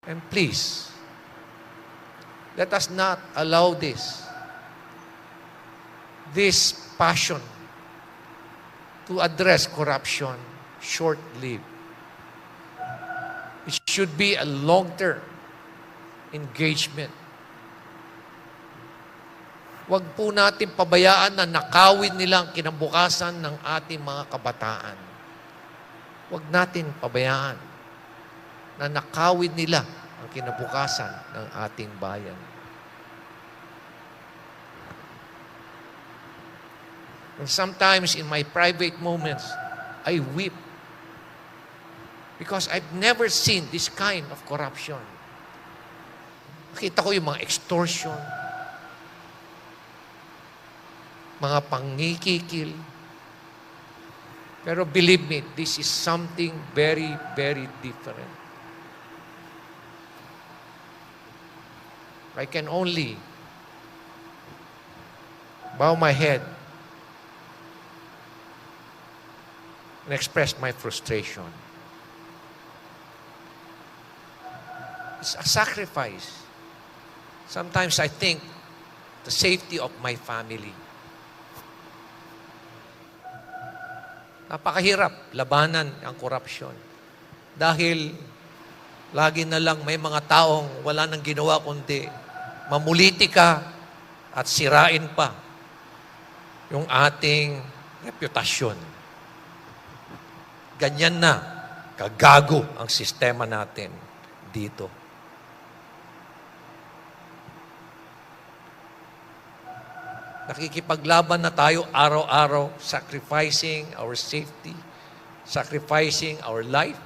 And please, let us not allow this passion to address corruption short-lived. It should be a long-term engagement. Huwag po natin pabayaan na nakawin nila ang kinabukasan ng ating mga kabataan. Huwag natin pabayaan na nakawin nila ang kinabukasan ng ating bayan. And sometimes in my private moments, I weep because I've never seen this kind of corruption. Nakita ko yung mga extortion, mga pangikikil. Pero believe me, this is something very, very different. I can only bow my head and express my frustration. It's a sacrifice. Sometimes I think the safety of my family. Napakahirap labanan ang korupsyon. Dahil lagi na lang may mga taong wala nang ginawa kundi mamulitika at sirain pa yung ating reputasyon. Ganyan na kagago ang sistema natin dito. Nakikipaglaban na tayo araw-araw, sacrificing our safety, sacrificing our life.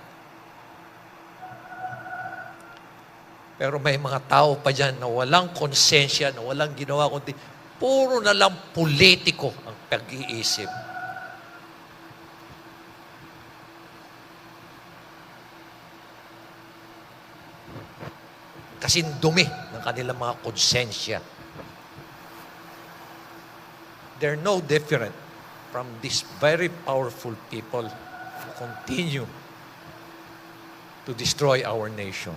Pero may mga tao pa dyan na walang konsensya, na walang ginawa, kundi puro na lang politiko ang pag-iisip. Kasing dumi ng kanilang mga konsensya. They're no different from these very powerful people who continue to destroy our nation.